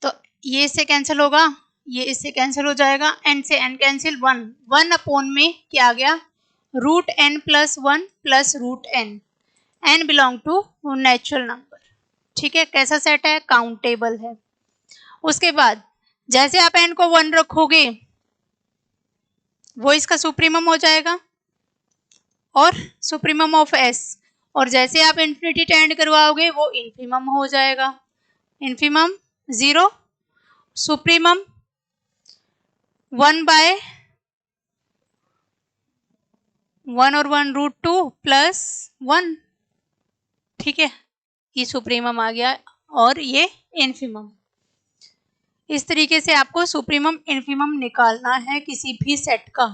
[SPEAKER 1] तो ये इससे कैंसिल होगा, ये इससे कैंसिल हो जाएगा, n से n कैंसिल, 1 अपॉन में क्या आ गया, root n plus 1 plus root n belong to natural number. ठीक है, कैसा सेट है, काउंटेबल है। उसके बाद जैसे आप n को 1 रखोगे वो इसका सुप्रीमम हो जाएगा और सुप्रीमम ऑफ s, और जैसे आप इन्फिनिटी टेंड करवाओगे वो इन्फिमम हो जाएगा, इन्फिमम 0, सुप्रीमम 1 बाय 1 और 1 रूट 2 प्लस 1। ठीक है, ये सुप्रीमम आ गया और ये इन्फिमम। इस तरीके से आपको सुप्रीमम इन्फिमम निकालना है किसी भी सेट का।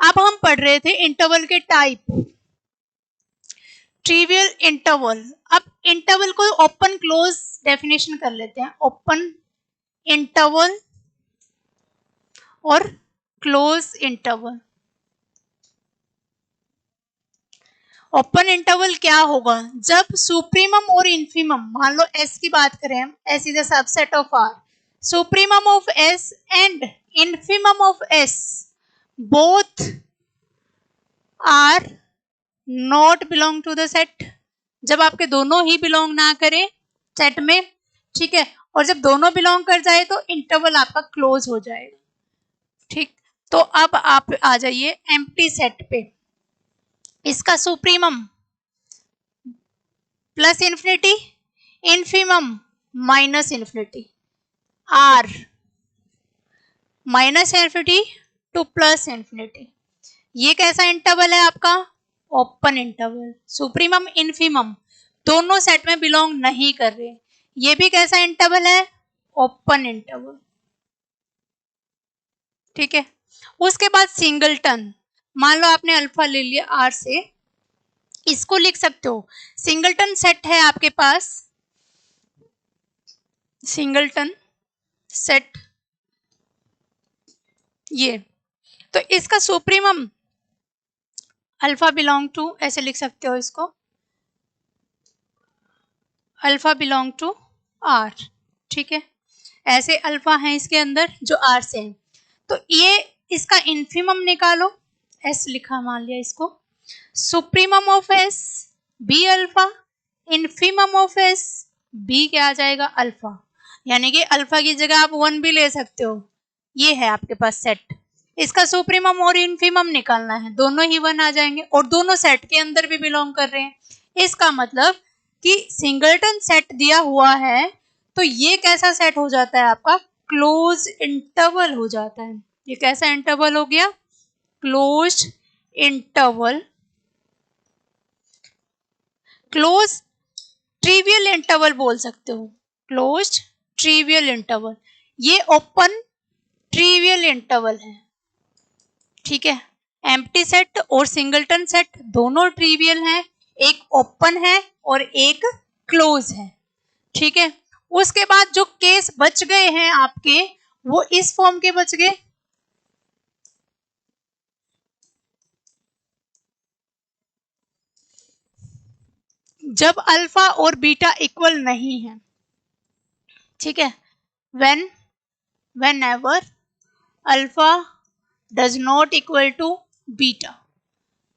[SPEAKER 1] अब हम पढ़ रहे थे इंटरवल के टाइप, ट्रिवियल इंटरवल। अब इंटरवल को ओपन क्लोज डेफिनेशन कर लेते हैं, ओपन इंटरवल और क्लोज इंटरवल। ओपन इंटरवल क्या होगा, जब सुप्रीमम और इन्फिमम, मान लो s की बात करें हम, s is a subset of r, supremum of s and infimum of s both are not belong to the set. जब आपके दोनों ही बिलोंग ना करें सेट में, ठीक है, और जब दोनों बिलोंग कर जाए तो इंटरवल आपका क्लोज हो जाएगा। ठीक, तो अब आप आ जाइए एम्प्टी सेट पे। इसका supremum plus infinity, infimum minus infinity, R minus infinity to plus infinity. ये कैसा इंटरवल है आपका, ओपन इंटरवल। सुप्रीमम इन्फिमम दोनों सेट में बिलोंग नहीं कर रहे, ये भी कैसा इंटरवल है, ओपन इंटरवल। ठीक है, उसके बाद सिंगलटन, मान लो आपने अल्फा ले लिया आर से, इसको लिख सकते हो, सिंगलटन सेट है आपके पास, सिंगलटन सेट ये, तो इसका सुप्रीमम अल्फा बिलोंग टू, ऐसे लिख सकते हो इसको, अल्फा बिलोंग टू आर। ठीक है, ऐसे अल्फा है इसके अंदर जो आर से है, तो ये इसका इन्फिमम निकालो, एस लिखा मान लिया इसको, supremum of S be alpha infimum of S, be क्या आ जाएगा अल्फा, यानी कि अल्फा की जगह आप 1 भी ले सकते हो। ये है आपके पास सेट, इसका सुप्रीमम और इन्फीमम निकालना है, दोनों ही 1 आ जाएंगे और दोनों सेट के अंदर भी बिलोंग कर रहे हैं। इसका मतलब कि सिंगलटन सेट दिया हुआ है तो ये कैसा सेट हो जाता है आपका, क्लोज इंटरवल हो जाता है। ये कैसा इंटरवल हो गया, close interval, close trivial interval बोल सकते हो, क्लोज ट्रिवियल इंटरवल। ये ओपन ट्रिवियल इंटरवल है, ठीक है। एम्प्टी सेट और सिंगलटन सेट दोनों ट्रिवियल हैं, एक ओपन है और एक क्लोज है, ठीक है। उसके बाद जो केस बच गए हैं आपके, वो इस फॉर्म के बच गए, जब अल्फा और बीटा इक्वल नहीं है, ठीक है। whenever alpha does not equal to beta.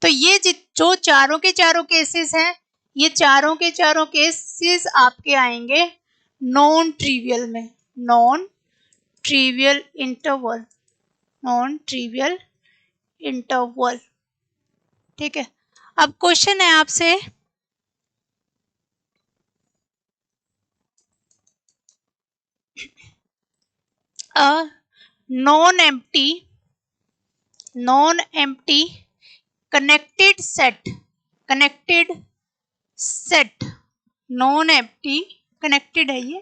[SPEAKER 1] तो ये जो चारों के चारों केसेस हैं, ये चारों के चारों केसेस आपके आएंगे नॉन ट्रिवियल में, non trivial interval, non trivial interval, ठीक है। अब क्वेश्चन है आपसे, non empty connected set, non empty connected है, ये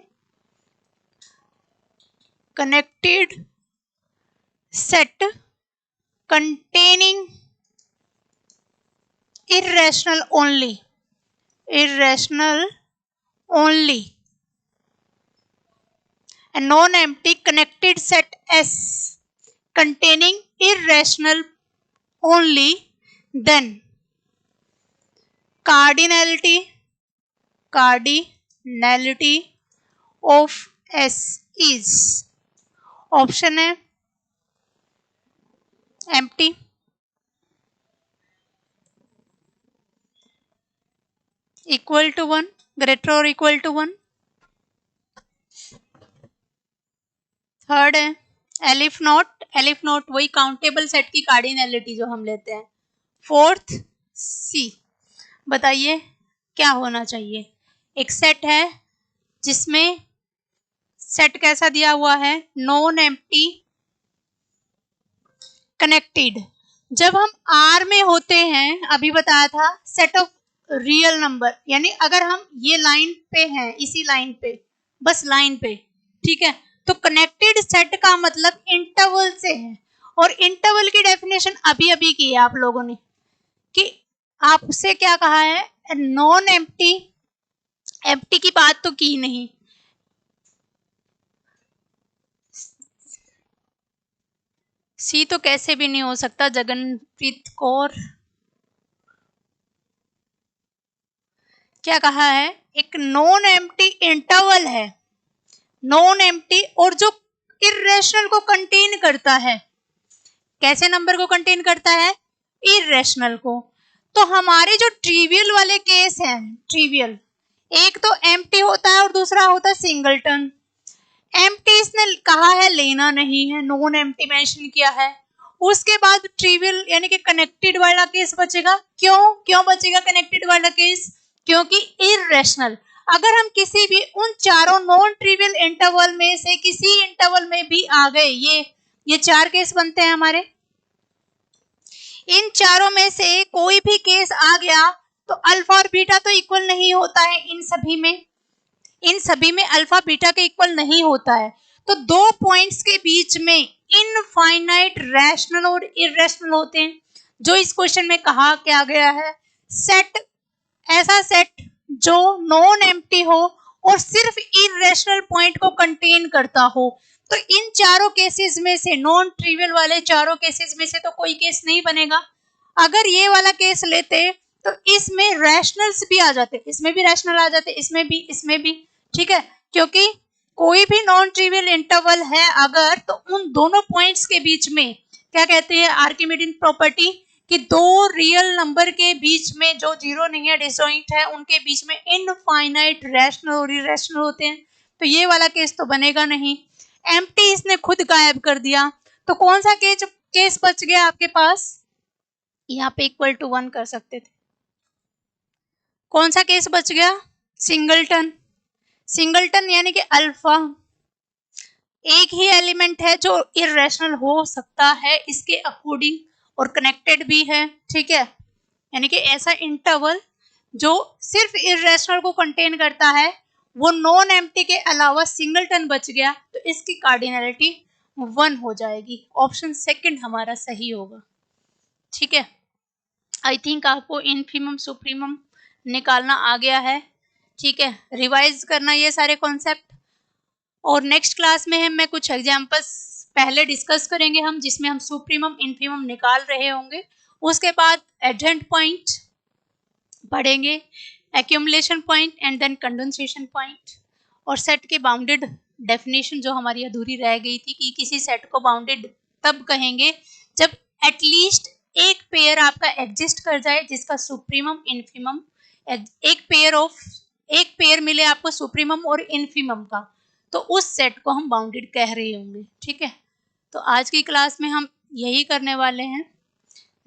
[SPEAKER 1] connected set containing irrational only a non-empty connected set S containing irrational only, then cardinality of S is, option है empty, equal to 1, greater or equal to 1, third है elif not वही countable set की cardinality जो हम लेते हैं, fourth C. बताइए क्या होना चाहिए, एक सेट है जिसमें सेट कैसा दिया हुआ है, नॉन एम्प्टी कनेक्टेड। जब हम आर में होते हैं, अभी बताया था, सेट ऑफ रियल नंबर, यानी अगर हम ये लाइन पे हैं, इसी लाइन पे, बस लाइन पे, ठीक है, तो कनेक्टेड सेट का मतलब इंटरवल से है। और इंटरवल की डेफिनेशन अभी अभी की है आप लोगों ने, कि आपसे क्या कहा है, नॉन एम्प्टी, एम्प्टी की बात तो की नहीं, सी तो कैसे भी नहीं हो सकता, जगनप्रीत कौर, क्या कहा है, एक नॉन एम्प्टी इंटरवल है, नॉन एम्प्टी, और जो इर्रेशनल को कंटेन करता है, कैसे नंबर को कंटेन करता है, इर्रेशनल को। तो हमारे जो ट्रिवियल वाले केस हैं, ट्रिवियल, एक तो एम्प्टी होता है और दूसरा होता है सिंगलटन। एम्प्टी इसने कहा है लेना नहीं है, नॉन एम्प्टी मेंशन किया है। उसके बाद ट्रिवियल यानी कि कनेक्टेड वाला केस बचेगा। क्यों बचेगा कनेक्टेड वाला केस, क्योंकि इर्रेशनल। अगर हम किसी भी उन चारों नॉन ट्रिवियल इंटरवल में से किसी इंटरवल में भी आ गए, ये चार केस बनते हैं हमारे, इन चारों में से कोई भी केस आ गया तो अल्फा और बीटा तो इक्वल नहीं होता है, इन सभी में अल्फा बीटा के इक्वल नहीं होता है। तो दो पॉइंट्स के बीच में इनफाइनाइट रैशनल और इरेशनल होते हैं, जो इस क्वेश्चन में कहा क्या गया है, सेट, ऐसा सेट जो नॉन एम्प्टी हो और सिर्फ इरेशनल पॉइंट को कंटेन करता हो। तो इन चारों केसेस में से, नॉन ट्रिवियल वाले चारों केसेस में से तो कोई केस नहीं बनेगा। अगर ये वाला केस लेते तो इसमें रैशनल्स भी आ जाते, इसमें भी रैशनल आ जाते, इसमें भी, ठीक है, क्योंकि कोई भी नॉन ट्रिवियल इंटरवल है अगर, तो उन दोनों पॉइंट्स के बीच में क्या कहते हैं, आर्किमिडीज प्रॉपर्टी, कि दो रियल नंबर के बीच में जो जीरो नहीं है, डिसजॉइंट है, उनके बीच में इनफाइनाइट रैशनल और इरेशनल होते हैं, तो ये वाला केस तो बनेगा नहीं। एम्प्टी इसने खुद गायब कर दिया, तो कौन सा केस बच गया आपके पास? यहाँ पे इक्वल टू 1 कर सकते थे। कौन सा केस बच गया? सिंगलटन। सिंगलटन यानी कि अल्फा एक ही एलिमेंट है जो इरेशनल हो सकता है इसके अकॉर्डिंग और कनेक्टेड भी है, ठीक है, यानी कि ऐसा इंटरवल जो सिर्फ इरेशनल को कंटेन करता है, वो नॉन एम्प्टी के अलावा सिंगलटन बच गया, तो इसकी कार्डिनलिटी 1 हो जाएगी। ऑप्शन सेकंड हमारा सही होगा, ठीक है। आई थिंक आपको इनफीमम सुप्रीमम निकालना आ गया है, ठीक है, रिवाइज करना ये सारे कॉन्सेप्ट। और नेक्स्ट क्लास में मैं कुछ एग्जांपल्स पहले डिस्कस करेंगे हम, जिसमें हम सुप्रीमम इनफीमम निकाल रहे होंगे। उसके बाद एडजेंट पॉइंट पढ़ेंगे, accumulation point and then condensation point, और सेट के बाउंडेड डेफिनेशन जो हमारी अधूरी रह गई थी कि किसी सेट को बाउंडेड तब कहेंगे जब एटलीस्ट एक पेयर आपका एग्जिस्ट कर जाए जिसका सुप्रीमम इनफीमम, एक पेयर मिले आपको सुप्रीमम और इनफीमम का, तो उस सेट को हम बाउंडेड कह रहे होंगे, ठीक है। तो आज की क्लास में हम यही करने वाले हैं।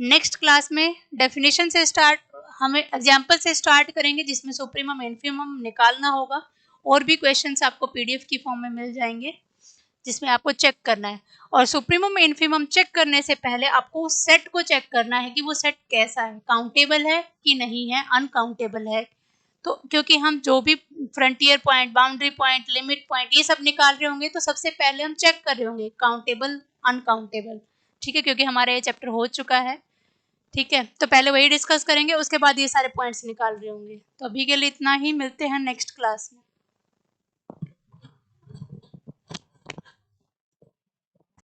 [SPEAKER 1] नेक्स्ट क्लास में डेफिनेशन से स्टार्ट, हमें एग्जाम्पल से स्टार्ट करेंगे जिसमें सुप्रीमम इनफीमम निकालना होगा, और भी क्वेश्चंस आपको पीडीएफ की फॉर्म में मिल जाएंगे जिसमें आपको चेक करना है। और सुप्रीमम इनफीमम चेक करने से पहले आपको उस सेट को चेक करना है कि वो सेट कैसा है, काउंटेबल है कि नहीं है, अनकाउंटेबल है। तो क्योंकि हम जो भी frontier point, boundary point, limit point ये सब निकाल रहे होंगे, तो सबसे पहले हम चेक कर रहे होंगे काउंटेबल अनकाउंटेबल, ठीक है, क्योंकि हमारा ये चैप्टर हो चुका है, ठीक है। तो पहले वही डिस्कस करेंगे, उसके बाद ये सारे पॉइंट्स निकाल रहे होंगे। तो अभी के लिए इतना ही, मिलते हैं नेक्स्ट क्लास में।